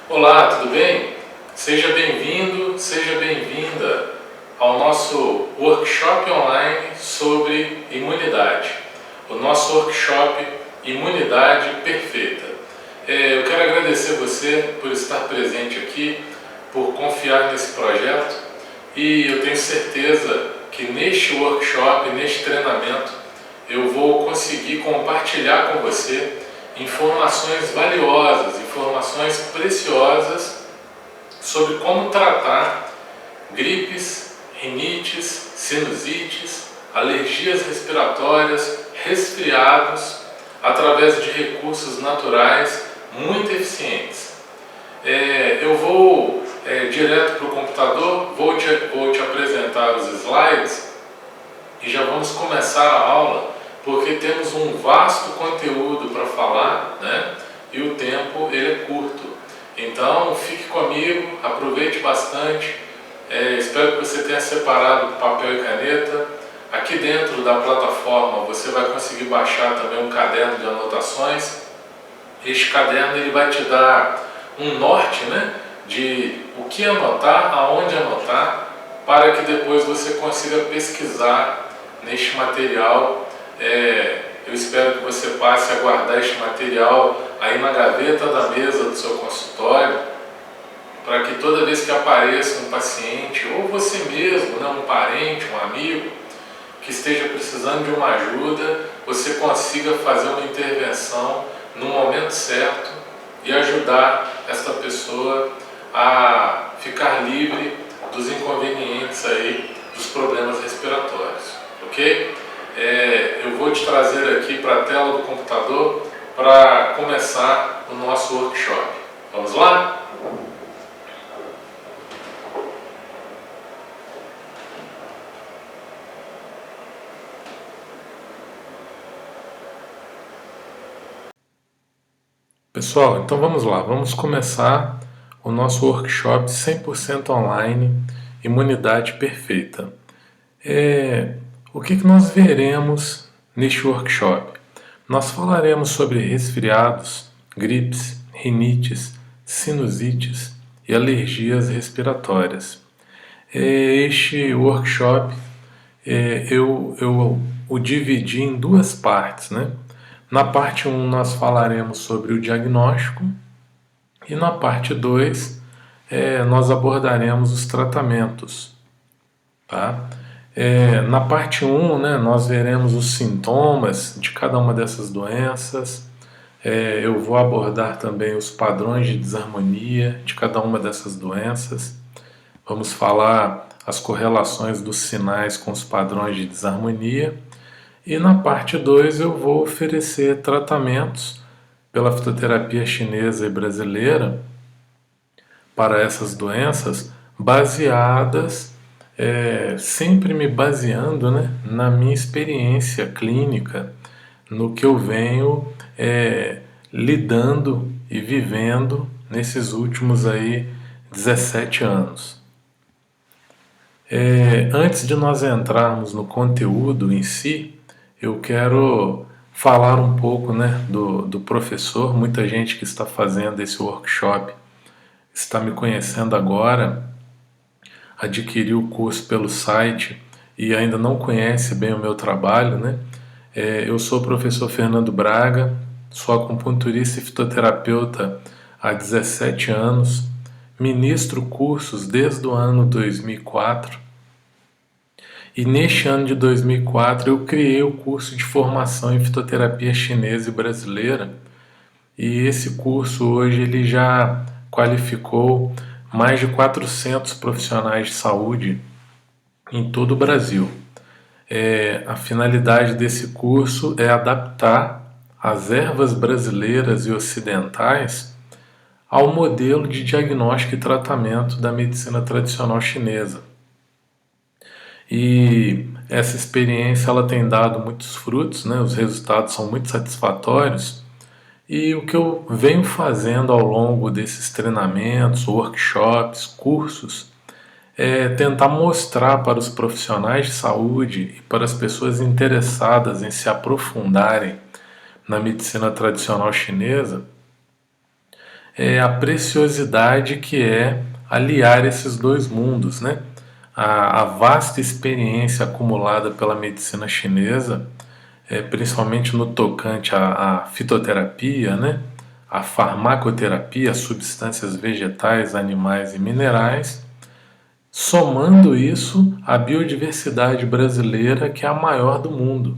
Olá, tudo bem? Seja bem-vindo, seja bem-vinda ao nosso workshop online sobre imunidade, o nosso workshop Imunidade Perfeita. Eu quero agradecer você por estar presente aqui, por confiar nesse projeto, e eu tenho certeza que neste workshop, neste treinamento, eu vou conseguir compartilhar com você informações valiosas, informações preciosas sobre como tratar gripes, rinites, sinusites, alergias respiratórias, resfriados, através de recursos naturais muito eficientes. Eu vou direto para o computador, vou te apresentar os slides e já vamos começar a aula, porque temos um vasto conteúdo para falar, né? E o tempo ele é curto. Então fique comigo, aproveite bastante. Espero que você tenha separado papel e caneta. Aqui dentro da plataforma você vai conseguir baixar também um caderno de anotações. Este caderno ele vai te dar um norte, né? De o que anotar, aonde anotar, para que depois você consiga pesquisar neste material. Eu espero que você passe a guardar este material aí na gaveta da mesa do seu consultório, para que toda vez que apareça um paciente, ou você mesmo, né, um parente, um amigo, que esteja precisando de uma ajuda, você consiga fazer uma intervenção no momento certo e ajudar esta pessoa a ficar livre dos inconvenientes aí, dos problemas respiratórios, ok? Eu vou te trazer aqui para a tela do computador para começar o nosso workshop. Vamos lá? Pessoal, então vamos lá, vamos começar o nosso workshop 100% online, Imunidade Perfeita. O que nós veremos neste workshop? Nós falaremos sobre resfriados, gripes, rinites, sinusites e alergias respiratórias. Este workshop eu o dividi em duas partes, né? Na parte 1 nós falaremos sobre o diagnóstico e na parte 2 nós abordaremos os tratamentos, tá? Na parte 1, né, nós veremos os sintomas de cada uma dessas doenças. Eu vou abordar também os padrões de desarmonia de cada uma dessas doenças. Vamos falar as correlações dos sinais com os padrões de desarmonia. E na parte 2 eu vou oferecer tratamentos pela fitoterapia chinesa e brasileira para essas doenças, baseadas, sempre me baseando, né, na minha experiência clínica, no que eu venho lidando e vivendo nesses últimos aí 17 anos. Antes de nós entrarmos no conteúdo em si, eu quero falar um pouco, né, do professor. Muita gente que está fazendo esse workshop está me conhecendo agora, adquiriu o curso pelo site e ainda não conhece bem o meu trabalho, né? Eu sou o professor Fernando Braga, sou acupunturista e fitoterapeuta há 17 anos, ministro cursos desde o ano 2004 e neste ano de 2004 eu criei o curso de formação em fitoterapia chinesa e brasileira, e esse curso hoje ele já qualificou mais de 400 profissionais de saúde em todo o Brasil. A finalidade desse curso é adaptar as ervas brasileiras e ocidentais ao modelo de diagnóstico e tratamento da medicina tradicional chinesa. E essa experiência ela tem dado muitos frutos, né? Os resultados são muito satisfatórios. E o que eu venho fazendo ao longo desses treinamentos, workshops, cursos, é tentar mostrar para os profissionais de saúde e para as pessoas interessadas em se aprofundarem na medicina tradicional chinesa a preciosidade que é aliar esses dois mundos, né? A vasta experiência acumulada pela medicina chinesa, principalmente no tocante à fitoterapia, né? A farmacoterapia, as substâncias vegetais, animais e minerais, somando isso à biodiversidade brasileira, que é a maior do mundo.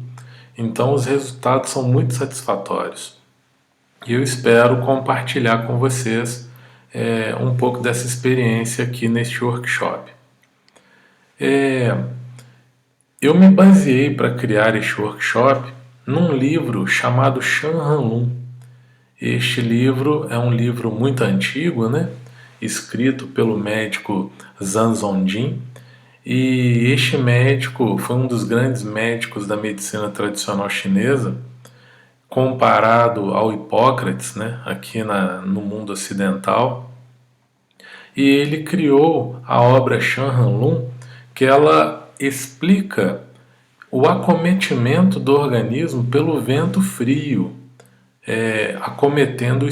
Então os resultados são muito satisfatórios. E eu espero compartilhar com vocês um pouco dessa experiência aqui neste workshop. Eu me baseei para criar este workshop num livro chamado Shan Han Lun. Este livro é um livro muito antigo, né? Escrito pelo médico Zhang Zongjin. E este médico foi um dos grandes médicos da medicina tradicional chinesa, comparado ao Hipócrates, né, aqui no mundo ocidental. E ele criou a obra Shan Han Lun, que ela explica o acometimento do organismo pelo vento frio, acometendo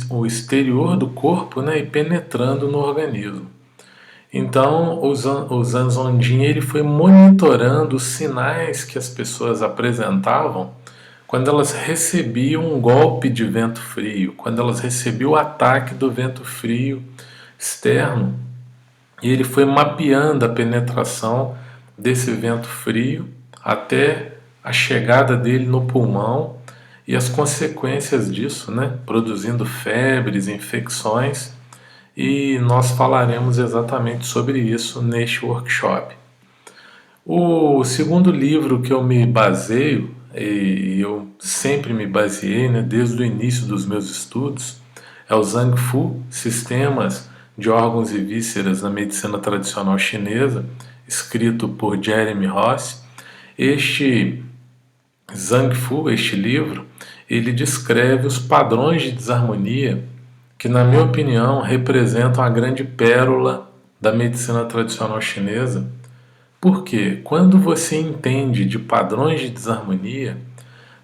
o exterior do corpo, né, e penetrando no organismo. Então, o Zhang Zongjin ele foi monitorando os sinais que as pessoas apresentavam quando elas recebiam um golpe de vento frio, quando elas recebiam o ataque do vento frio externo. E ele foi mapeando a penetração desse vento frio até a chegada dele no pulmão e as consequências disso, né? Produzindo febres, infecções, e nós falaremos exatamente sobre isso neste workshop. O segundo livro que eu me baseio, e eu sempre me baseei, né, desde o início dos meus estudos, é o Zhang Fu, Sistemas de Órgãos e Vísceras na Medicina Tradicional Chinesa, escrito por Jeremy Ross. Este Zhang Fu, este livro, ele descreve os padrões de desarmonia que, na minha opinião, representam a grande pérola da medicina tradicional chinesa. Porque quando você entende de padrões de desarmonia,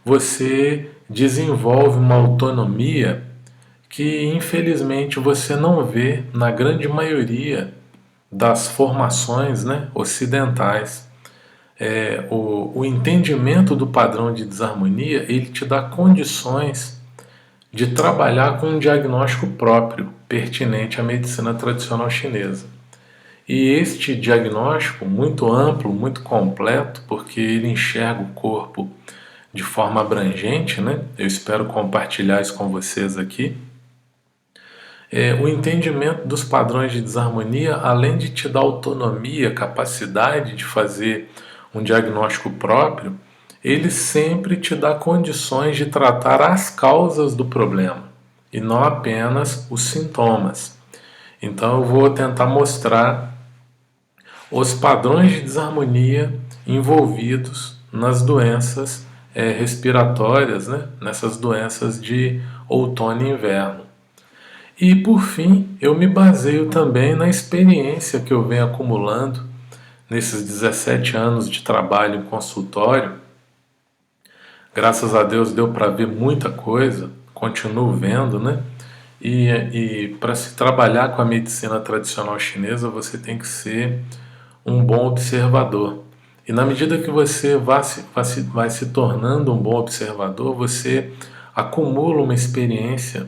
você desenvolve uma autonomia que infelizmente você não vê na grande maioria das formações, né, ocidentais. O entendimento do padrão de desarmonia, ele te dá condições de trabalhar com um diagnóstico próprio, pertinente à medicina tradicional chinesa. E este diagnóstico, muito amplo, muito completo, porque ele enxerga o corpo de forma abrangente, né? Eu espero compartilhar isso com vocês aqui. O entendimento dos padrões de desarmonia, além de te dar autonomia, capacidade de fazer um diagnóstico próprio, ele sempre te dá condições de tratar as causas do problema e não apenas os sintomas. Então eu vou tentar mostrar os padrões de desarmonia envolvidos nas doenças respiratórias, né? Nessas doenças de outono e inverno. E por fim, eu me baseio também na experiência que eu venho acumulando nesses 17 anos de trabalho em consultório. Graças a Deus deu para ver muita coisa, continuo vendo, né? E para se trabalhar com a medicina tradicional chinesa, você tem que ser um bom observador. E na medida que você vai se tornando um bom observador, você acumula uma experiência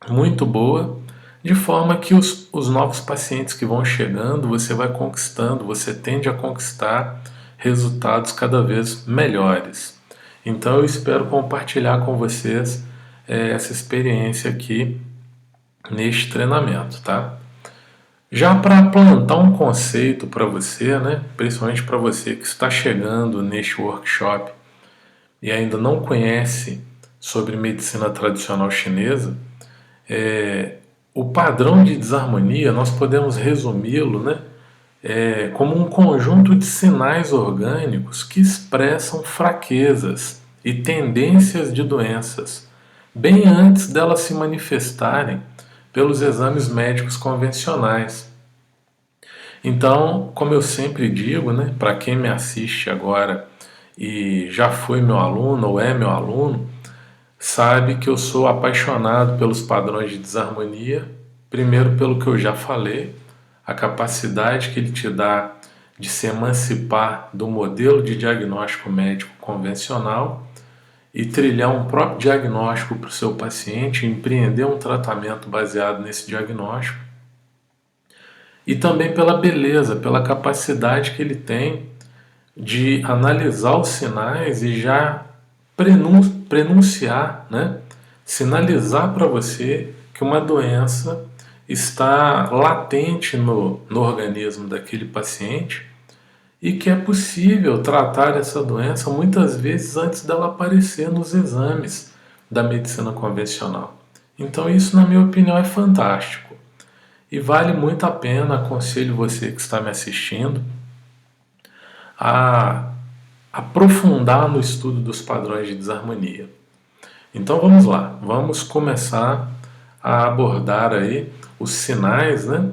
muito boa, de forma que os novos pacientes que vão chegando, você vai conquistando, você tende a conquistar resultados cada vez melhores. Então eu espero compartilhar com vocês essa experiência aqui neste treinamento, tá? Já para plantar um conceito para você, né, principalmente para você que está chegando neste workshop e ainda não conhece sobre medicina tradicional chinesa, o padrão de desarmonia nós podemos resumi-lo, né, como um conjunto de sinais orgânicos que expressam fraquezas e tendências de doenças, bem antes delas se manifestarem pelos exames médicos convencionais. Então, como eu sempre digo, né, para quem me assiste agora e já foi meu aluno ou é meu aluno, sabe que eu sou apaixonado pelos padrões de desarmonia, primeiro pelo que eu já falei, a capacidade que ele te dá de se emancipar do modelo de diagnóstico médico convencional e trilhar um próprio diagnóstico para o seu paciente, empreender um tratamento baseado nesse diagnóstico, e também pela beleza, pela capacidade que ele tem de analisar os sinais e já prenunciar, né? Sinalizar para você que uma doença está latente no organismo daquele paciente e que é possível tratar essa doença muitas vezes antes dela aparecer nos exames da medicina convencional. Então isso, na minha opinião, é fantástico e vale muito a pena. Aconselho você que está me assistindo a aprofundar no estudo dos padrões de desarmonia. Então vamos lá, vamos começar a abordar aí os sinais, né?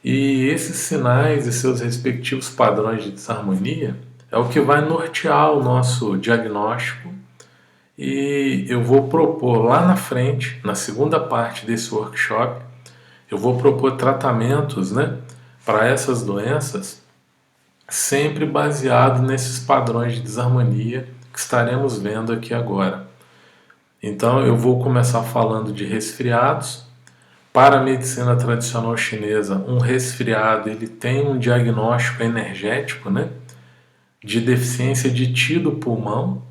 E esses sinais e seus respectivos padrões de desarmonia é o que vai nortear o nosso diagnóstico, e eu vou propor lá na frente, na segunda parte desse workshop, eu vou propor tratamentos, né, para essas doenças, sempre baseado nesses padrões de desarmonia que estaremos vendo aqui agora. Então eu vou começar falando de resfriados. Para a medicina tradicional chinesa, um resfriado ele tem um diagnóstico energético, né, de deficiência de Qi do pulmão,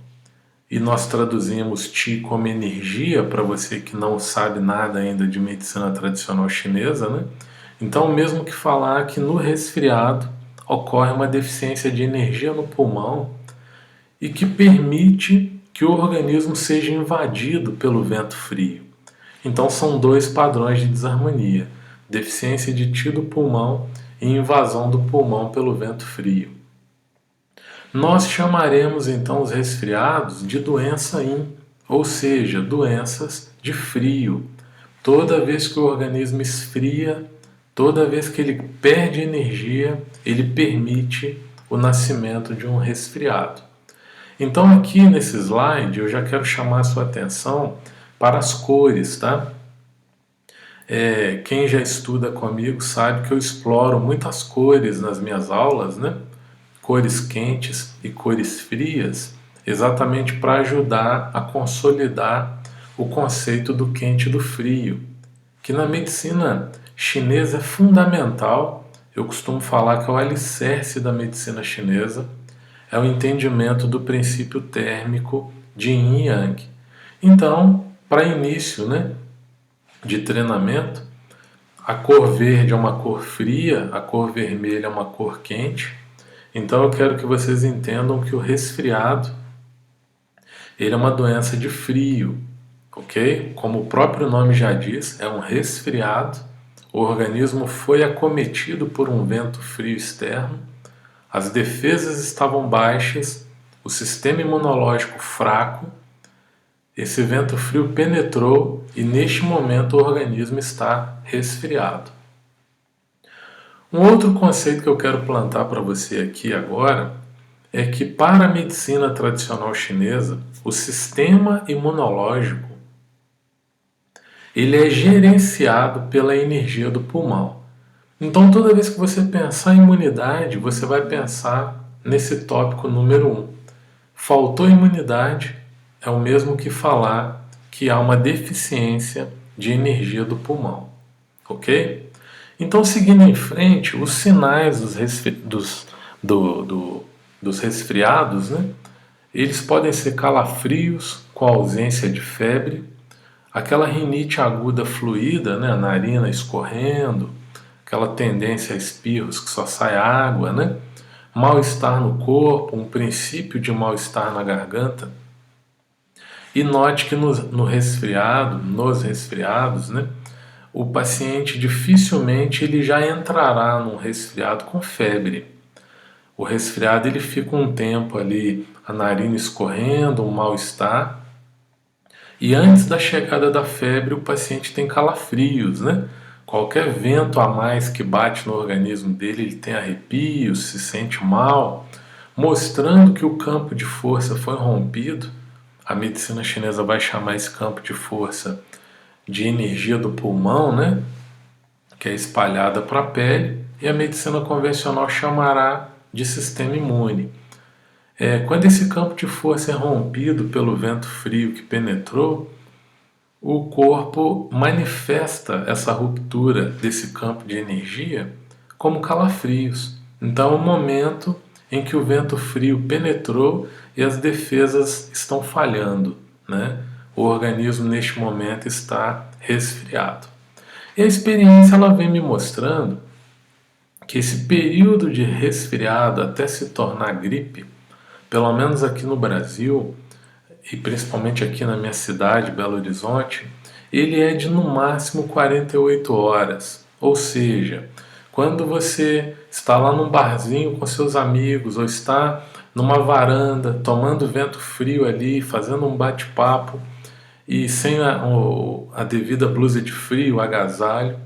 e nós traduzimos Qi como energia para você que não sabe nada ainda de medicina tradicional chinesa, né? Então, mesmo que falar que no resfriado ocorre uma deficiência de energia no pulmão e que permite que o organismo seja invadido pelo vento frio. Então são dois padrões de desarmonia: deficiência de Qi do pulmão e invasão do pulmão pelo vento frio. Nós chamaremos então os resfriados de doença Yin, ou seja, doenças de frio. Toda vez que o organismo esfria, toda vez que ele perde energia, ele permite o nascimento de um resfriado. Então aqui nesse slide eu já quero chamar a sua atenção para as cores, tá? Quem já estuda comigo sabe que eu exploro muitas cores nas minhas aulas, né? Cores quentes e cores frias, exatamente para ajudar a consolidar o conceito do quente e do frio, que na medicina chinesa é fundamental. Eu costumo falar que é o alicerce da medicina chinesa, é o entendimento do princípio térmico de Yin e Yang. Então, para início, né, de treinamento, a cor verde é uma cor fria, a cor vermelha é uma cor quente. Então eu quero que vocês entendam que o resfriado ele é uma doença de frio, ok? Como o próprio nome já diz, é um resfriado. O organismo foi acometido por um vento frio externo, as defesas estavam baixas, o sistema imunológico fraco. Esse vento frio penetrou e neste momento o organismo está resfriado. Um outro conceito que eu quero plantar para você aqui agora é que para a medicina tradicional chinesa, o sistema imunológico ele é gerenciado pela energia do pulmão. Então toda vez que você pensar em imunidade, você vai pensar nesse tópico número 1. Faltou imunidade é o mesmo que falar que há uma deficiência de energia do pulmão, ok? Então, seguindo em frente, os sinais dos resfriados, né, eles podem ser calafrios com ausência de febre, aquela rinite aguda fluida, né, a narina escorrendo, aquela tendência a espirros que só sai água, né, mal-estar no corpo, um princípio de mal-estar na garganta. E note que nos resfriados, né, o paciente dificilmente ele já entrará num resfriado com febre. O resfriado ele fica um tempo ali, a narina escorrendo, um mal-estar, e antes da chegada da febre o paciente tem calafrios, né? Qualquer vento a mais que bate no organismo dele, ele tem arrepios, se sente mal, mostrando que o campo de força foi rompido. A medicina chinesa vai chamar esse campo de força de energia do pulmão, né? Que é espalhada para a pele, e a medicina convencional chamará de sistema imune. Quando esse campo de força é rompido pelo vento frio que penetrou, o corpo manifesta essa ruptura desse campo de energia como calafrios. Então é o momento em que o vento frio penetrou e as defesas estão falhando, né? O organismo neste momento está resfriado. E a experiência ela vem me mostrando que esse período de resfriado até se tornar gripe, pelo menos aqui no Brasil, e principalmente aqui na minha cidade, Belo Horizonte, ele é de no máximo 48 horas. Ou seja, quando você está lá num barzinho com seus amigos ou está numa varanda tomando vento frio ali, fazendo um bate-papo e sem a devida blusa de frio, o agasalho,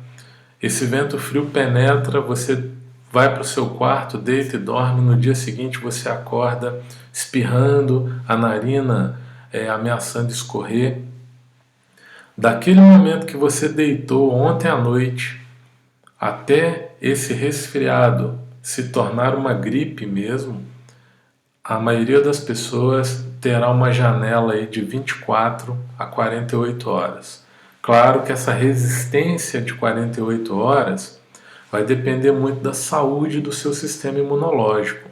esse vento frio penetra, você vai para o seu quarto, deita e dorme, no dia seguinte você acorda espirrando, a narina ameaçando escorrer. Daquele momento que você deitou ontem à noite até esse resfriado se tornar uma gripe mesmo, a maioria das pessoas terá uma janela aí de 24 a 48 horas. Claro que essa resistência de 48 horas vai depender muito da saúde do seu sistema imunológico,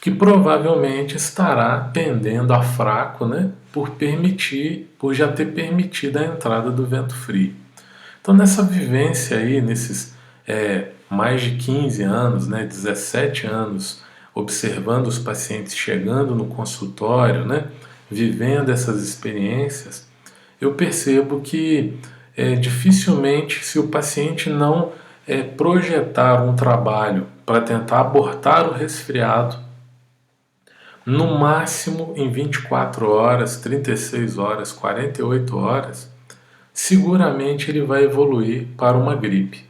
que provavelmente estará tendendo a fraco, né, por já ter permitido a entrada do vento frio. Então nessa vivência aí, nesses mais de 15 anos, né, 17 anos, observando os pacientes chegando no consultório, né, vivendo essas experiências, eu percebo que dificilmente, se o paciente não projetar um trabalho para tentar abortar o resfriado, no máximo em 24 horas, 36 horas, 48 horas, seguramente ele vai evoluir para uma gripe.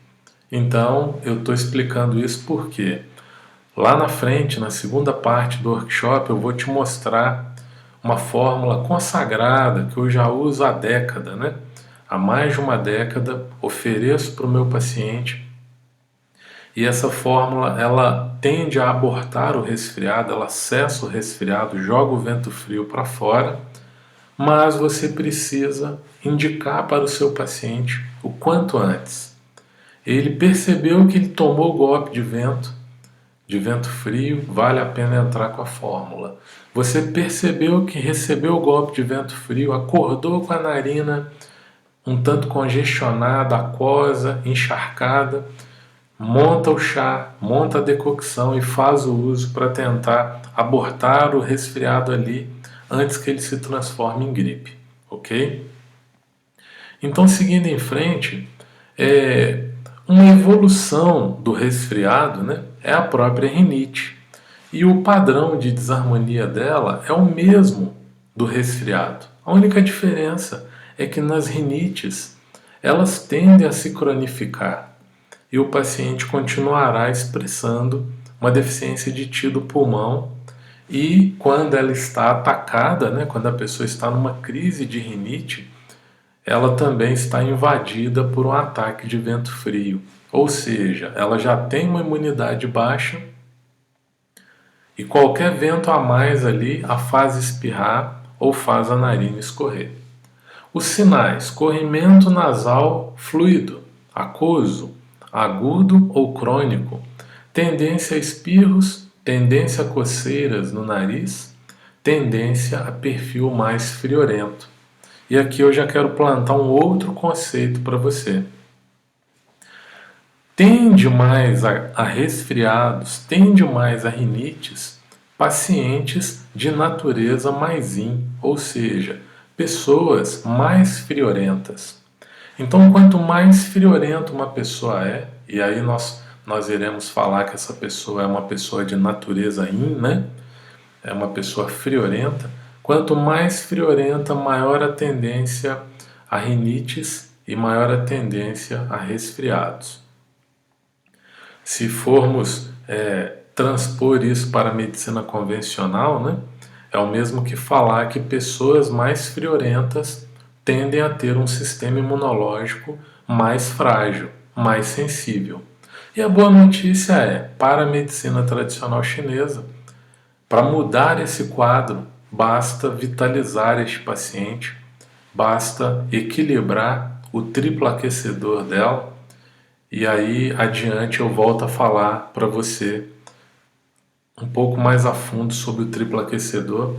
Então, eu estou explicando isso porque lá na frente, na segunda parte do workshop, eu vou te mostrar uma fórmula consagrada que eu já uso há década, né? Há mais de uma década, ofereço para o meu paciente. E essa fórmula, ela tende a abortar o resfriado, ela cessa o resfriado, joga o vento frio para fora, mas você precisa indicar para o seu paciente o quanto antes. Ele percebeu que ele tomou o golpe de vento frio, vale a pena entrar com a fórmula. Você percebeu que recebeu o golpe de vento frio, acordou com a narina um tanto congestionada, aquosa, encharcada, monta o chá, monta a decocção e faz o uso para tentar abortar o resfriado ali antes que ele se transforme em gripe, ok? Então, seguindo em frente, uma evolução do resfriado, né, é a própria rinite. E o padrão de desarmonia dela é o mesmo do resfriado. A única diferença é que nas rinites elas tendem a se cronificar e o paciente continuará expressando uma deficiência de ti do pulmão e quando ela está atacada, né, quando a pessoa está numa crise de rinite, ela também está invadida por um ataque de vento frio. Ou seja, ela já tem uma imunidade baixa e qualquer vento a mais ali a faz espirrar ou faz a narina escorrer. Os sinais: corrimento nasal fluido, aquoso, agudo ou crônico, tendência a espirros, tendência a coceiras no nariz, tendência a perfil mais friorento. E aqui eu já quero plantar um outro conceito para você. Tende mais a resfriados, tende mais a rinites, pacientes de natureza mais yin, ou seja, pessoas mais friorentas. Então, quanto mais friorenta uma pessoa é, e aí nós iremos falar que essa pessoa é uma pessoa de natureza yin, né? É uma pessoa friorenta. Quanto mais friorenta, maior a tendência a rinites e maior a tendência a resfriados. Se formos transpor isso para a medicina convencional, né? É o mesmo que falar que pessoas mais friorentas tendem a ter um sistema imunológico mais frágil, mais sensível. E a boa notícia é, para a medicina tradicional chinesa, para mudar esse quadro, basta vitalizar este paciente, basta equilibrar o triplo aquecedor dela, e aí adiante eu volto a falar para você um pouco mais a fundo sobre o triplo aquecedor,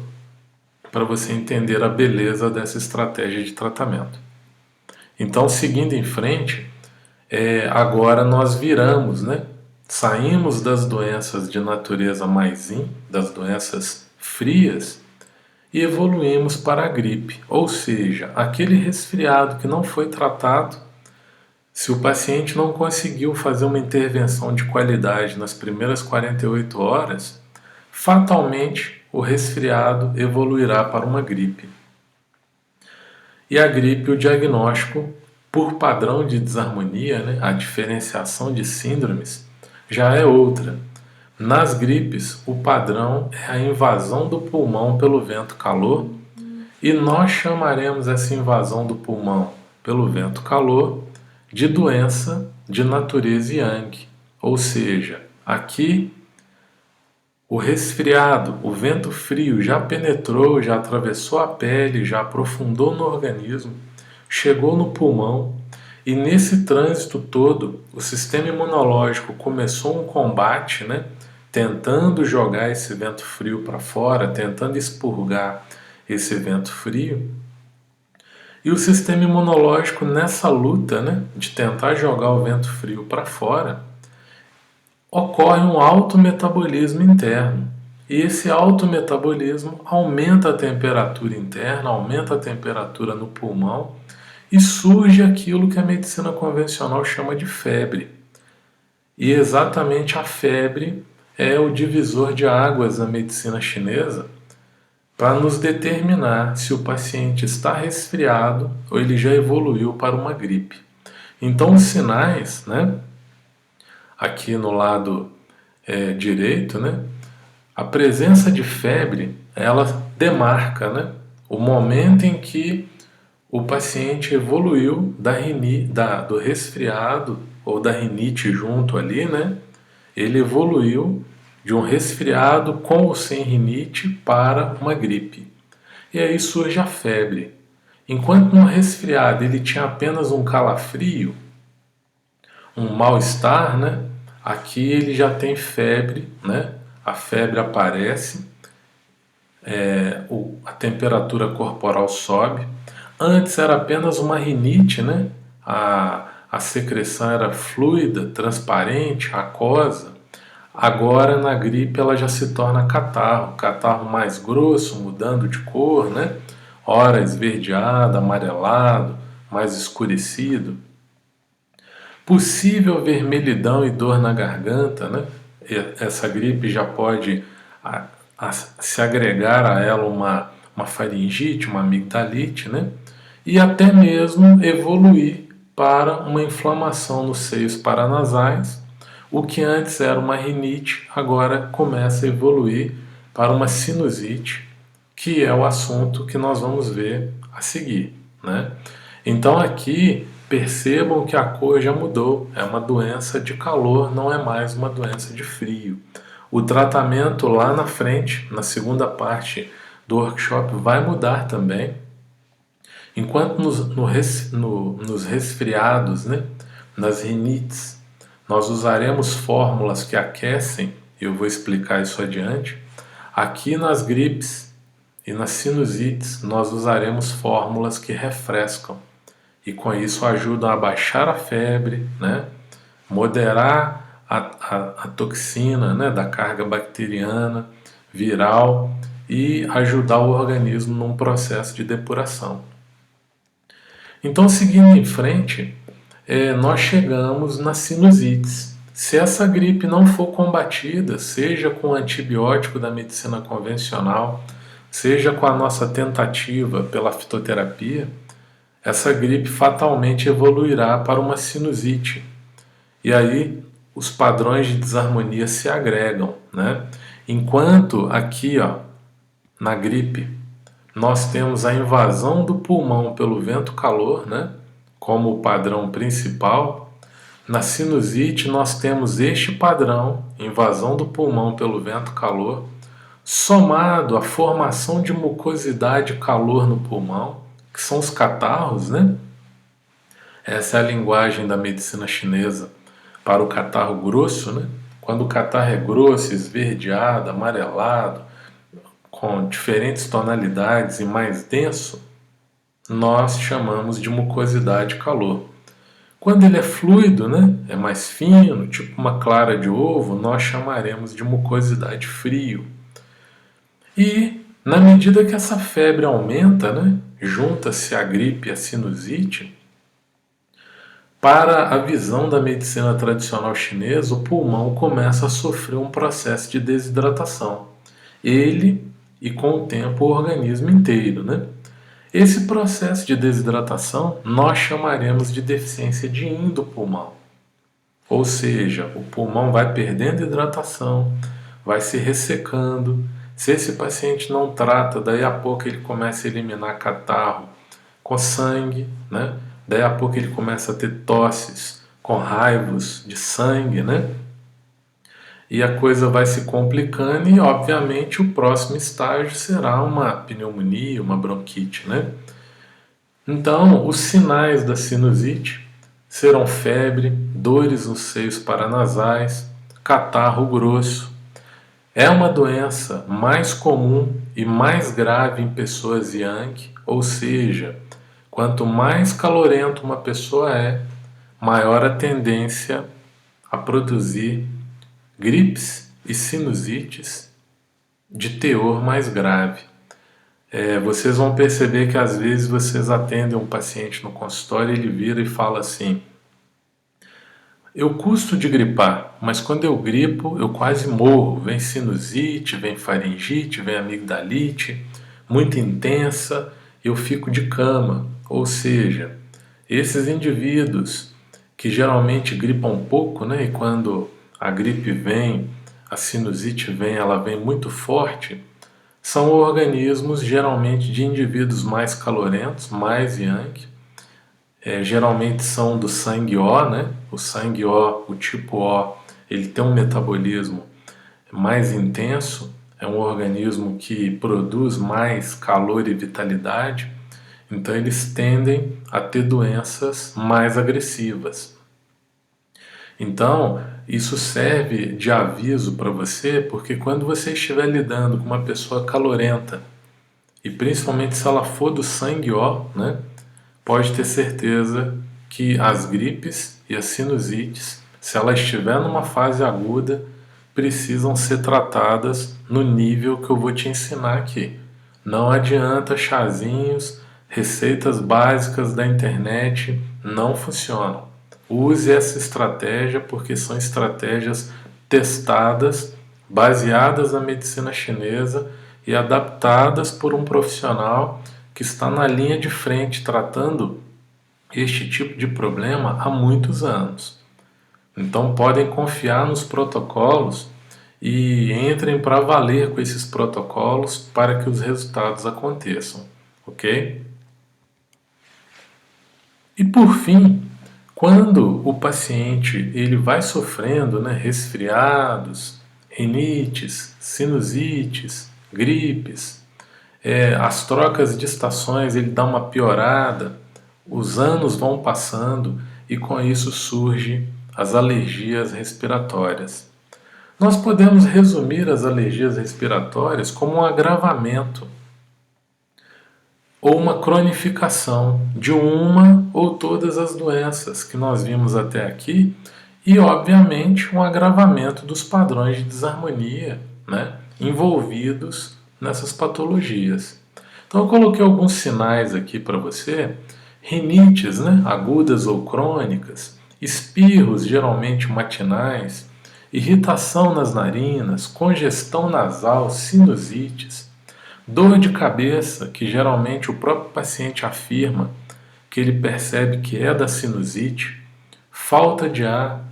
para você entender a beleza dessa estratégia de tratamento. Então, seguindo em frente, agora nós viramos, né? Saímos das doenças de natureza mais yin, das doenças frias, e evoluímos para a gripe, ou seja, aquele resfriado que não foi tratado. Se o paciente não conseguiu fazer uma intervenção de qualidade nas primeiras 48 horas, fatalmente o resfriado evoluirá para uma gripe. E a gripe, o diagnóstico, por padrão de desarmonia, né, a diferenciação de síndromes, já é outra. Nas gripes, o padrão é a invasão do pulmão pelo vento-calor, e nós chamaremos essa invasão do pulmão pelo vento-calor de doença de natureza yang. Ou seja, aqui o resfriado, o vento frio já penetrou, já atravessou a pele, já aprofundou no organismo, chegou no pulmão, e nesse trânsito todo o sistema imunológico começou um combate, né? Tentando jogar esse vento frio para fora, tentando expurgar esse vento frio. E o sistema imunológico, nessa luta, né, de tentar jogar o vento frio para fora, ocorre um alto metabolismo interno. E esse alto metabolismo aumenta a temperatura interna, aumenta a temperatura no pulmão, e surge aquilo que a medicina convencional chama de febre. E exatamente a febre é o divisor de águas da medicina chinesa para nos determinar se o paciente está resfriado ou ele já evoluiu para uma gripe. Então os sinais, né, aqui no lado direito, né, a presença de febre, ela demarca, né, o momento em que o paciente evoluiu do resfriado ou da rinite junto ali, né, ele evoluiu de um resfriado com ou sem rinite para uma gripe. E aí surge a febre. Enquanto no resfriado ele tinha apenas um calafrio, um mal-estar, né? Aqui ele já tem febre, né? A febre aparece, a temperatura corporal sobe. Antes era apenas uma rinite, né? A secreção era fluida, transparente, aquosa. Agora na gripe ela já se torna catarro mais grosso, mudando de cor, né? Ora esverdeado, amarelado, mais escurecido. Possível vermelhidão e dor na garganta, né? Essa gripe já pode se agregar a ela uma faringite, uma amigdalite, né? E até mesmo evoluir para uma inflamação nos seios paranasais. O que antes era uma rinite, agora começa a evoluir para uma sinusite, que é o assunto que nós vamos ver a seguir, né? Então aqui percebam que a cor já mudou, é uma doença de calor, não é mais uma doença de frio. O tratamento lá na frente, na segunda parte do workshop, vai mudar também. Enquanto nos resfriados, né, nas rinites, nós usaremos fórmulas que aquecem, eu vou explicar isso adiante. Aqui nas gripes e nas sinusites, nós usaremos fórmulas que refrescam. E com isso ajudam a baixar a febre, né? Moderar a toxina, né, da carga bacteriana, viral, e ajudar o organismo num processo de depuração. Então, seguindo em frente, nós chegamos nas sinusites. Se essa gripe não for combatida, seja com o antibiótico da medicina convencional, seja com a nossa tentativa pela fitoterapia, essa gripe fatalmente evoluirá para uma sinusite. E aí os padrões de desarmonia se agregam, né? Enquanto aqui, Na gripe, nós temos a invasão do pulmão pelo vento-calor, né, como o padrão principal. Na sinusite, nós temos este padrão, invasão do pulmão pelo vento-calor, somado à formação de mucosidade e calor no pulmão, que são os catarros, né? Essa é a linguagem da medicina chinesa para o catarro grosso, né? Quando o catarro é grosso, esverdeado, amarelado, com diferentes tonalidades e mais denso, nós chamamos de mucosidade e calor. Quando ele é fluido, né, é mais fino, tipo uma clara de ovo, nós chamaremos de mucosidade frio. E na medida que essa febre aumenta, né, junta-se a gripe e a sinusite, para a visão da medicina tradicional chinesa, o pulmão começa a sofrer um processo de desidratação. Ele e com o tempo o organismo inteiro, né? Esse processo de desidratação nós chamaremos de deficiência de yin do pulmão. Ou seja, o pulmão vai perdendo hidratação, vai se ressecando. Se esse paciente não trata, daí a pouco ele começa a eliminar catarro com sangue, né? Daí a pouco ele começa a ter tosses com raivos de sangue, né? E a coisa vai se complicando e, obviamente, o próximo estágio será uma pneumonia, uma bronquite, né? Então, os sinais da sinusite serão febre, dores nos seios paranasais, catarro grosso. É uma doença mais comum e mais grave em pessoas yang, ou seja, quanto mais calorento uma pessoa é, maior a tendência a produzir gripes e sinusites de teor mais grave. Vocês vão perceber que às vezes vocês atendem um paciente no consultório e ele vira e fala assim: eu custo de gripar, mas quando eu gripo eu quase morro. Vem sinusite, vem faringite, vem amigdalite, muito intensa, eu fico de cama. Ou seja, esses indivíduos que geralmente gripam pouco, né, e quando a gripe vem, a sinusite vem, ela vem muito forte, são organismos geralmente de indivíduos mais calorentos, mais yang, geralmente são do sangue O, né? O sangue O, o tipo O, ele tem um metabolismo mais intenso, é um organismo que produz mais calor e vitalidade, então eles tendem a ter doenças mais agressivas. Então, isso serve de aviso para você, porque quando você estiver lidando com uma pessoa calorenta, e principalmente se ela for do sangue O, né, pode ter certeza que as gripes e as sinusites, se ela estiver numa fase aguda, precisam ser tratadas no nível que eu vou te ensinar aqui. Não adianta chazinhos, receitas básicas da internet, não funcionam. Use essa estratégia porque são estratégias testadas, baseadas na medicina chinesa e adaptadas por um profissional que está na linha de frente tratando este tipo de problema há muitos anos. Então podem confiar nos protocolos e entrem para valer com esses protocolos para que os resultados aconteçam, ok? E por fim, quando o paciente ele vai sofrendo, né, resfriados, rinites, sinusites, gripes, as trocas de estações ele dá uma piorada, os anos vão passando e com isso surgem as alergias respiratórias. Nós podemos resumir as alergias respiratórias como um agravamento ou uma cronificação de uma ou todas as doenças que nós vimos até aqui e, obviamente, um agravamento dos padrões de desarmonia, né, envolvidos nessas patologias. Então eu coloquei alguns sinais aqui para você: rinites, né, agudas ou crônicas, espirros geralmente matinais, irritação nas narinas, congestão nasal, sinusites, dor de cabeça, que geralmente o próprio paciente afirma que ele percebe que é da sinusite, falta de ar,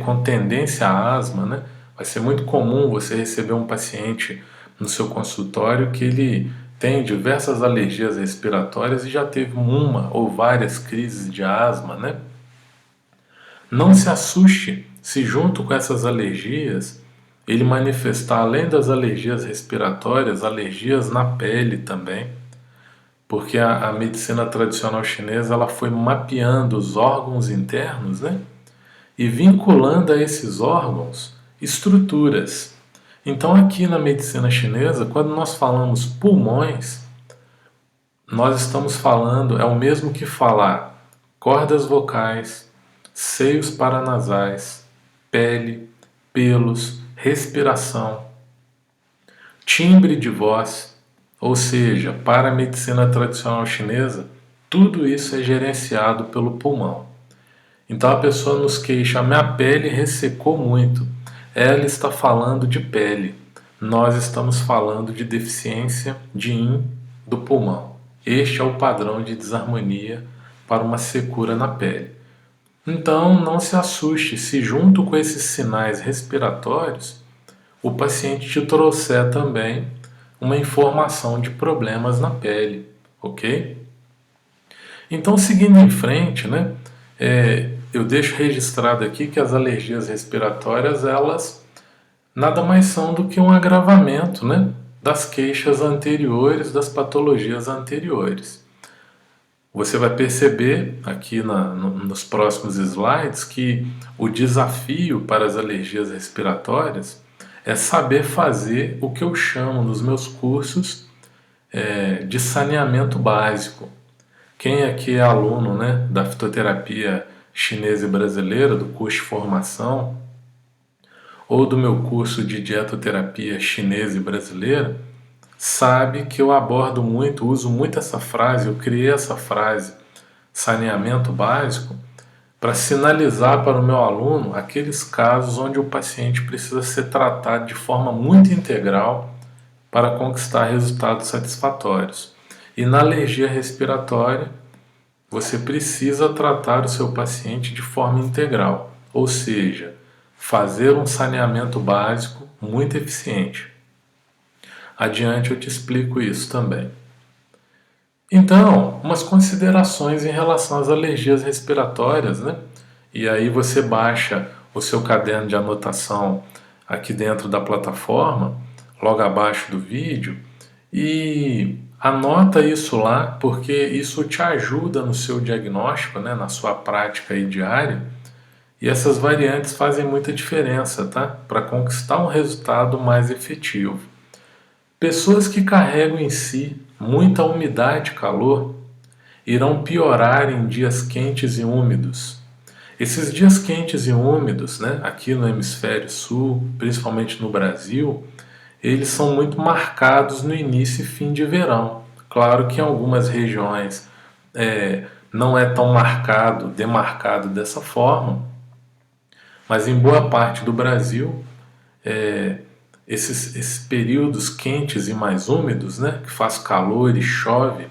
com tendência à asma, né? Vai ser muito comum você receber um paciente no seu consultório que ele tem diversas alergias respiratórias e já teve uma ou várias crises de asma, né? Não se assuste se junto com essas alergias ele manifestar, além das alergias respiratórias, alergias na pele também, porque a medicina tradicional chinesa ela foi mapeando os órgãos internos, né? E vinculando a esses órgãos estruturas. Então, aqui na medicina chinesa, quando nós falamos pulmões, nós estamos falando, é o mesmo que falar cordas vocais, seios paranasais, pele, pelos, respiração, timbre de voz, ou seja, para a medicina tradicional chinesa, tudo isso é gerenciado pelo pulmão. Então a pessoa nos queixa, a minha pele ressecou muito. Ela está falando de pele. Nós estamos falando de deficiência de yin do pulmão. Este é o padrão de desarmonia para uma secura na pele. Então não se assuste se junto com esses sinais respiratórios o paciente te trouxer também uma informação de problemas na pele, ok? Então seguindo em frente, né? Eu deixo registrado aqui que as alergias respiratórias, elas nada mais são do que um agravamento, né, das queixas anteriores, das patologias anteriores. Você vai perceber aqui nos próximos slides que o desafio para as alergias respiratórias é saber fazer o que eu chamo nos meus cursos de saneamento básico. Quem aqui é aluno, né, da fitoterapia chinesa e brasileira, do curso de formação, ou do meu curso de dietoterapia chinesa e brasileira, sabe que eu abordo muito, uso muito essa frase, eu criei essa frase, saneamento básico, para sinalizar para o meu aluno aqueles casos onde o paciente precisa ser tratado de forma muito integral para conquistar resultados satisfatórios. E na alergia respiratória, você precisa tratar o seu paciente de forma integral, ou seja, fazer um saneamento básico muito eficiente. Adiante eu te explico isso também. Então, umas considerações em relação às alergias respiratórias, né? E aí você baixa o seu caderno de anotação aqui dentro da plataforma, logo abaixo do vídeo, e anota isso lá, porque isso te ajuda no seu diagnóstico, né, na sua prática aí diária, e essas variantes fazem muita diferença, tá? Para conquistar um resultado mais efetivo. Pessoas que carregam em si muita umidade e calor irão piorar em dias quentes e úmidos. Esses dias quentes e úmidos, né, aqui no hemisfério sul, principalmente no Brasil, eles são muito marcados no início e fim de verão. Claro que em algumas regiões não é tão marcado, demarcado dessa forma, mas em boa parte do Brasil, esses períodos quentes e mais úmidos, né, que faz calor e chove,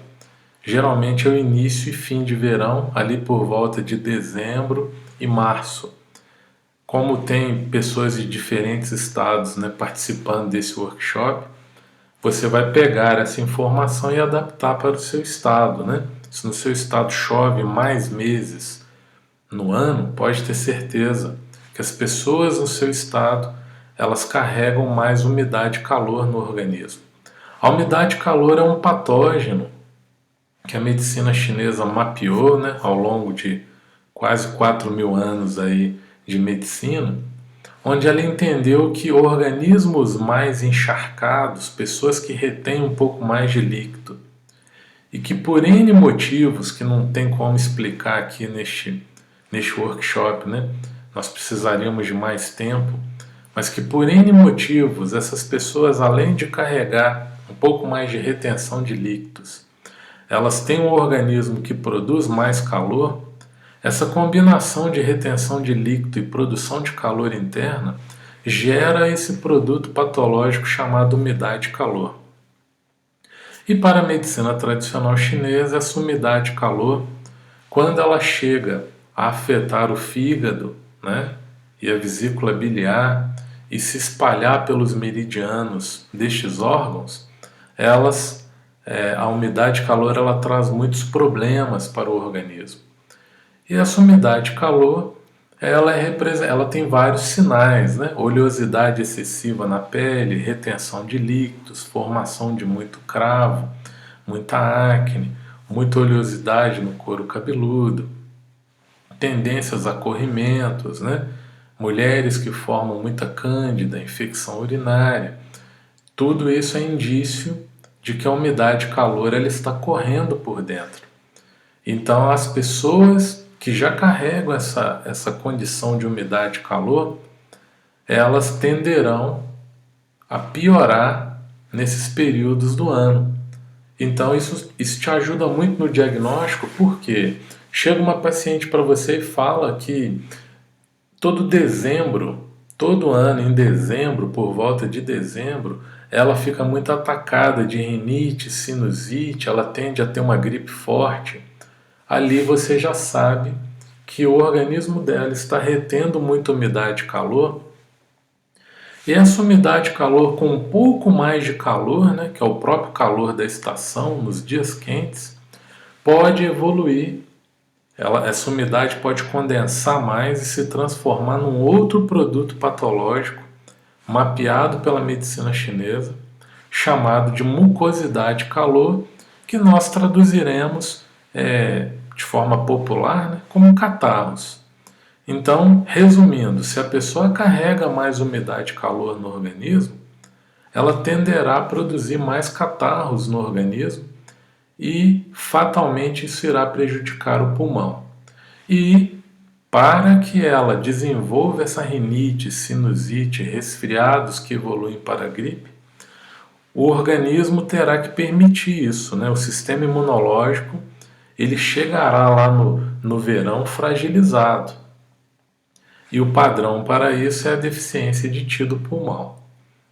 geralmente é o início e fim de verão, ali por volta de dezembro e março. Como tem pessoas de diferentes estados, né, participando desse workshop, você vai pegar essa informação e adaptar para o seu estado, né? Se no seu estado chove mais meses no ano, pode ter certeza que as pessoas no seu estado, elas carregam mais umidade e calor no organismo. A umidade e calor é um patógeno que a medicina chinesa mapeou, né, ao longo de quase 4.000 anos aí de medicina, onde ela entendeu que organismos mais encharcados, pessoas que retêm um pouco mais de líquido, e que por N motivos que não tem como explicar aqui neste workshop, né? Nós precisaríamos de mais tempo, mas que por N motivos essas pessoas, além de carregar um pouco mais de retenção de líquidos, elas têm um organismo que produz mais calor. Essa combinação de retenção de líquido e produção de calor interna gera esse produto patológico chamado umidade e calor. E para a medicina tradicional chinesa, essa umidade e calor, quando ela chega a afetar o fígado, né, e a vesícula biliar, e se espalhar pelos meridianos destes órgãos, a umidade e calor ela traz muitos problemas para o organismo. E essa umidade e calor, ela tem vários sinais, né? Oleosidade excessiva na pele, retenção de líquidos, formação de muito cravo, muita acne, muita oleosidade no couro cabeludo, tendências a corrimentos, né? Mulheres que formam muita cândida, infecção urinária. Tudo isso é indício de que a umidade e calor ela está correndo por dentro. Então, as pessoas que já carregam essa condição de umidade e calor, elas tenderão a piorar nesses períodos do ano. Então, isso te ajuda muito no diagnóstico, porque chega uma paciente para você e fala que todo ano em dezembro, por volta de dezembro, ela fica muito atacada de rinite, sinusite, ela tende a ter uma gripe forte. Ali você já sabe que o organismo dela está retendo muita umidade e calor. E essa umidade e calor com um pouco mais de calor, né, que é o próprio calor da estação, nos dias quentes, pode evoluir. Essa umidade pode condensar mais e se transformar num outro produto patológico mapeado pela medicina chinesa, chamado de mucosidade e calor, que nós traduziremos de forma popular, né, como catarros. Então, resumindo, se a pessoa carrega mais umidade e calor no organismo, ela tenderá a produzir mais catarros no organismo e fatalmente isso irá prejudicar o pulmão. E para que ela desenvolva essa rinite, sinusite, resfriados que evoluem para a gripe, o organismo terá que permitir isso, né? O sistema imunológico ele chegará lá no verão fragilizado. E o padrão para isso é a deficiência de Ti do pulmão,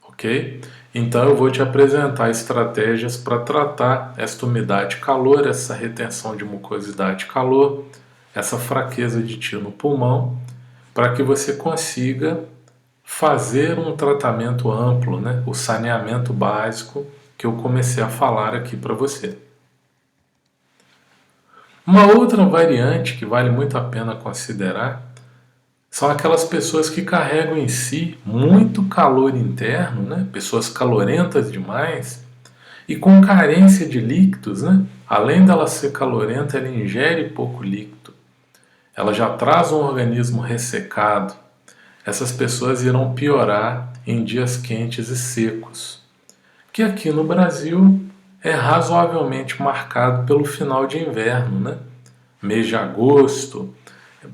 ok? Então eu vou te apresentar estratégias para tratar esta umidade e calor, essa retenção de mucosidade e calor, essa fraqueza de Ti no pulmão, para que você consiga fazer um tratamento amplo, né? O saneamento básico que eu comecei a falar aqui para você. Uma outra variante que vale muito a pena considerar são aquelas pessoas que carregam em si muito calor interno, né? Pessoas calorentas demais e com carência de líquidos, né? Além dela ser calorenta, ela ingere pouco líquido. Ela já traz um organismo ressecado. Essas pessoas irão piorar em dias quentes e secos, que aqui no Brasil é razoavelmente marcado pelo final de inverno, né? Mês de agosto,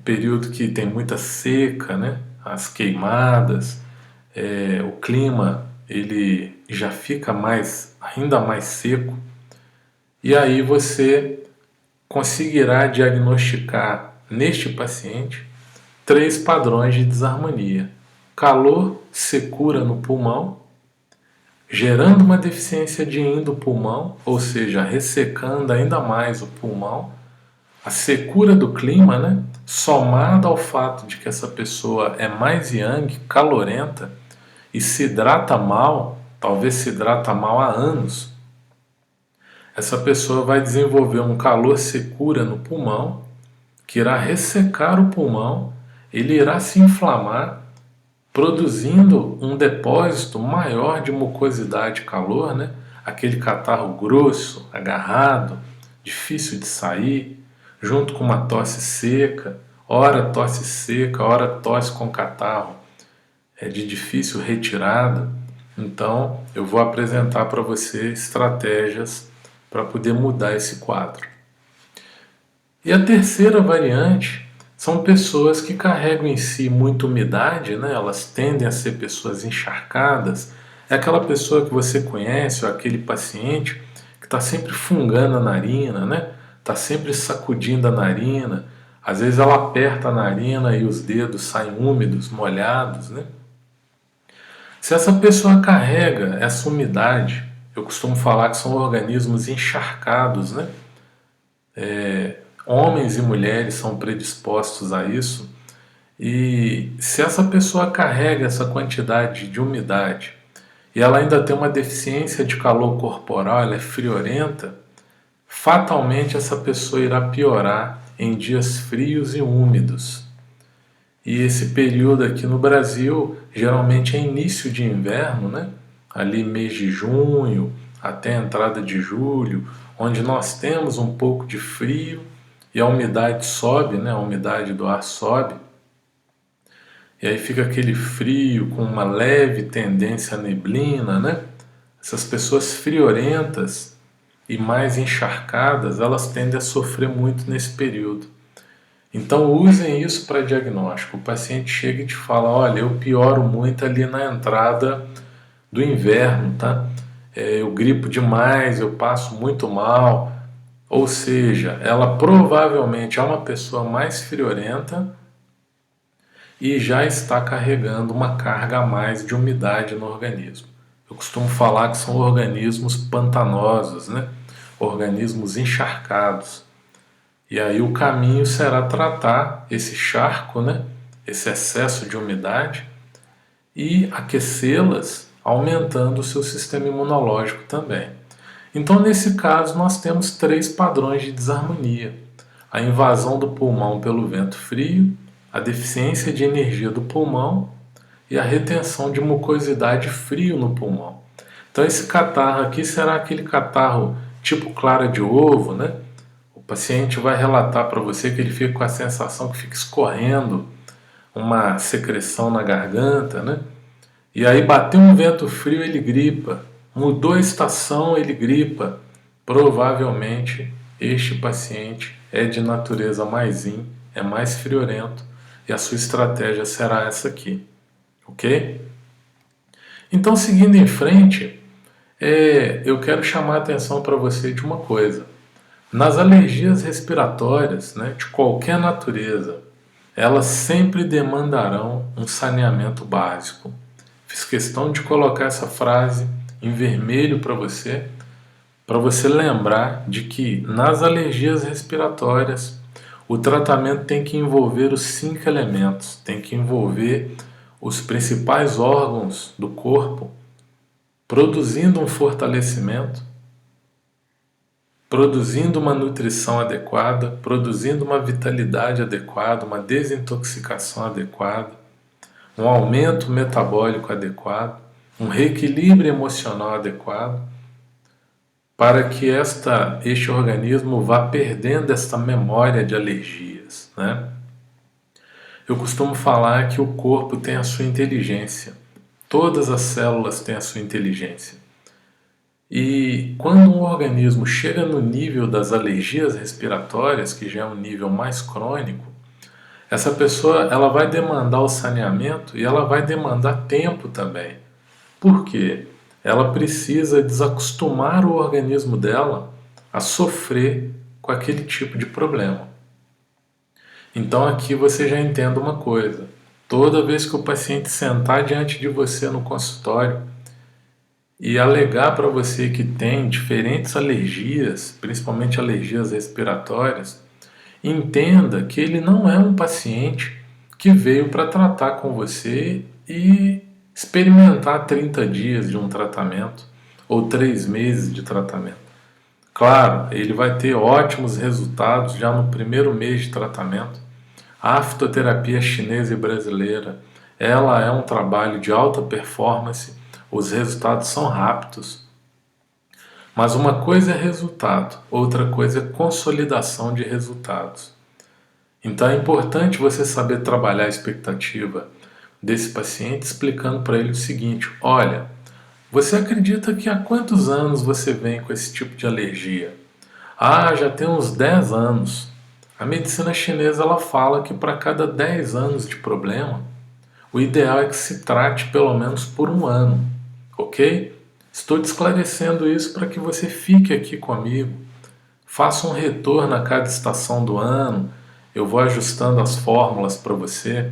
período que tem muita seca, né? As queimadas, o clima ele já fica ainda mais seco, e aí você conseguirá diagnosticar neste paciente 3 padrões de desarmonia: calor, secura no pulmão, gerando uma deficiência de yin do pulmão, ou seja, ressecando ainda mais o pulmão, a secura do clima, né, somada ao fato de que essa pessoa é mais yang, calorenta, e se hidrata mal, talvez se hidrata mal há anos, essa pessoa vai desenvolver um calor secura no pulmão, que irá ressecar o pulmão, ele irá se inflamar, produzindo um depósito maior de mucosidade e calor, né? Aquele catarro grosso, agarrado, difícil de sair, junto com uma tosse seca, ora tosse seca, ora tosse com catarro, de difícil retirada. Então, eu vou apresentar para você estratégias para poder mudar esse quadro. E a terceira variante são pessoas que carregam em si muita umidade, né? Elas tendem a ser pessoas encharcadas. É aquela pessoa que você conhece, ou aquele paciente que está sempre fungando a narina, né? Está sempre sacudindo a narina. Às vezes ela aperta a narina e os dedos saem úmidos, molhados, né? Se essa pessoa carrega essa umidade, eu costumo falar que são organismos encharcados, né? Homens e mulheres são predispostos a isso. E se essa pessoa carrega essa quantidade de umidade e ela ainda tem uma deficiência de calor corporal, ela é friorenta, fatalmente essa pessoa irá piorar em dias frios e úmidos. E esse período aqui no Brasil geralmente é início de inverno, né? Ali mês de junho até a entrada de julho, onde nós temos um pouco de frio e a umidade sobe, né? A umidade do ar sobe. E aí fica aquele frio com uma leve tendência à neblina, né? Essas pessoas friorentas e mais encharcadas, elas tendem a sofrer muito nesse período. Então usem isso para diagnóstico. O paciente chega e te fala, olha, eu pioro muito ali na entrada do inverno, tá? Eu gripo demais, eu passo muito mal. Ou seja, ela provavelmente é uma pessoa mais friorenta e já está carregando uma carga a mais de umidade no organismo. Eu costumo falar que são organismos pantanosos, né? Organismos encharcados. E aí o caminho será tratar esse charco, né? Esse excesso de umidade e aquecê-las, aumentando o seu sistema imunológico também. Então, nesse caso, nós temos 3 padrões de desarmonia: a invasão do pulmão pelo vento frio, a deficiência de energia do pulmão e a retenção de mucosidade frio no pulmão. Então, esse catarro aqui será aquele catarro tipo clara de ovo, né? O paciente vai relatar para você que ele fica com a sensação que fica escorrendo uma secreção na garganta, né? E aí bateu um vento frio, ele gripa. Mudou a estação, ele gripa. Provavelmente este paciente é de natureza mais yin, é mais friorento e a sua estratégia será essa aqui, ok? Então, seguindo em frente, eu quero chamar a atenção para você de uma coisa. Nas alergias respiratórias, né, de qualquer natureza, elas sempre demandarão um saneamento básico. Fiz questão de colocar essa frase em vermelho para você lembrar de que nas alergias respiratórias o tratamento tem que envolver os 5 elementos, tem que envolver os principais órgãos do corpo produzindo um fortalecimento, produzindo uma nutrição adequada, produzindo uma vitalidade adequada, uma desintoxicação adequada, um aumento metabólico adequado, um reequilíbrio emocional adequado, para que este organismo vá perdendo esta memória de alergias, né? Eu costumo falar que o corpo tem a sua inteligência, todas as células têm a sua inteligência. E quando um organismo chega no nível das alergias respiratórias, que já é um nível mais crônico, essa pessoa ela vai demandar o saneamento e ela vai demandar tempo também. Por quê? Ela precisa desacostumar o organismo dela a sofrer com aquele tipo de problema. Então aqui você já entende uma coisa. Toda vez que o paciente sentar diante de você no consultório e alegar para você que tem diferentes alergias, principalmente alergias respiratórias, entenda que ele não é um paciente que veio para tratar com você e experimentar 30 dias de um tratamento ou 3 meses de tratamento. Claro, ele vai ter ótimos resultados já no primeiro mês de tratamento. A fitoterapia chinesa e brasileira, ela é um trabalho de alta performance, os resultados são rápidos. Mas uma coisa é resultado, outra coisa é consolidação de resultados. Então é importante você saber trabalhar a expectativa desse paciente, explicando para ele o seguinte: olha, você acredita que há quantos anos você vem com esse tipo de alergia? Ah, já tem uns 10 anos. A medicina chinesa ela fala que para cada 10 anos de problema, o ideal é que se trate pelo menos por 1 ano, ok? Estou te esclarecendo isso para que você fique aqui comigo, faça um retorno a cada estação do ano, eu vou ajustando as fórmulas para você.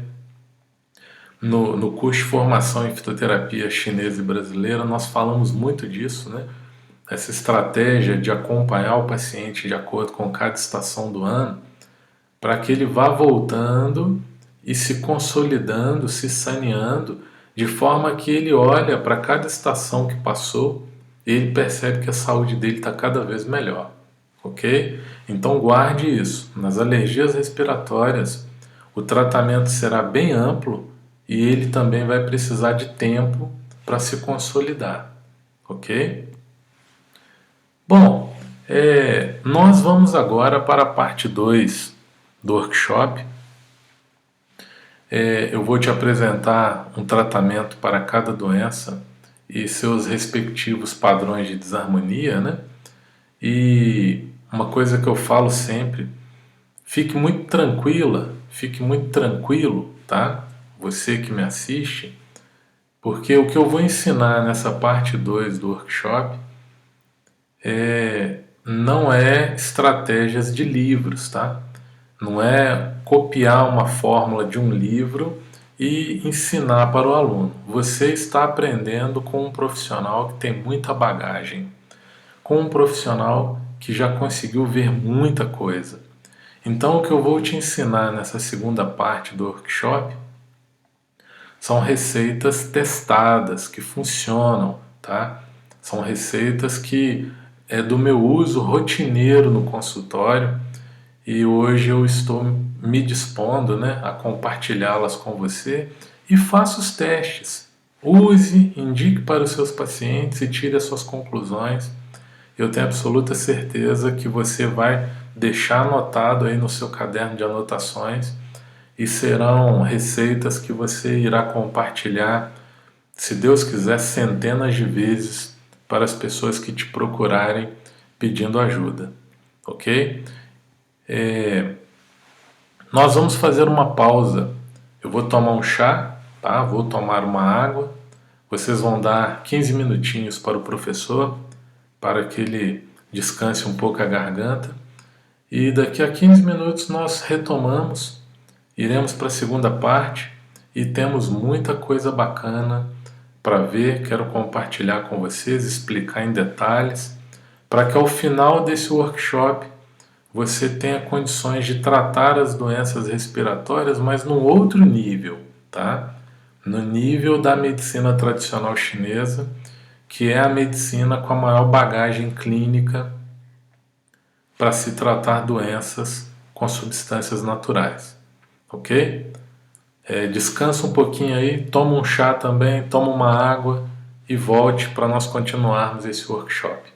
No curso de formação em fitoterapia chinesa e brasileira, nós falamos muito disso, né? Essa estratégia de acompanhar o paciente de acordo com cada estação do ano, para que ele vá voltando e se consolidando, se saneando, de forma que ele olha para cada estação que passou e ele percebe que a saúde dele está cada vez melhor, ok? Então guarde isso. Nas alergias respiratórias, o tratamento será bem amplo e ele também vai precisar de tempo para se consolidar, ok? Bom, nós vamos agora para a parte 2 do workshop. Eu vou te apresentar um tratamento para cada doença e seus respectivos padrões de desarmonia, né? E uma coisa que eu falo sempre, fique muito tranquila, fique muito tranquilo, tá? Você que me assiste, porque o que eu vou ensinar nessa parte 2 do workshop não é estratégias de livros, tá? Não é copiar uma fórmula de um livro e ensinar para o aluno. Você está aprendendo com um profissional que tem muita bagagem, com um profissional que já conseguiu ver muita coisa. Então, o que eu vou te ensinar nessa segunda parte do workshop são receitas testadas, que funcionam, tá? São receitas que é do meu uso rotineiro no consultório e hoje eu estou me dispondo, né, a compartilhá-las com você e faça os testes. Use, indique para os seus pacientes e tire as suas conclusões. Eu tenho absoluta certeza que você vai deixar anotado aí no seu caderno de anotações e serão receitas que você irá compartilhar, se Deus quiser, centenas de vezes para as pessoas que te procurarem pedindo ajuda, ok? Nós vamos fazer uma pausa. Eu vou tomar um chá, tá? Vou tomar uma água. Vocês vão dar 15 minutinhos para o professor, para que ele descanse um pouco a garganta. E daqui a 15 minutos nós retomamos, iremos para a segunda parte e temos muita coisa bacana para ver. Quero compartilhar com vocês, explicar em detalhes, para que ao final desse workshop você tenha condições de tratar as doenças respiratórias, mas num outro nível, tá? No nível da medicina tradicional chinesa, que é a medicina com a maior bagagem clínica para se tratar doenças com substâncias naturais, ok? Descansa um pouquinho aí, toma um chá também, toma uma água e volte para nós continuarmos esse workshop.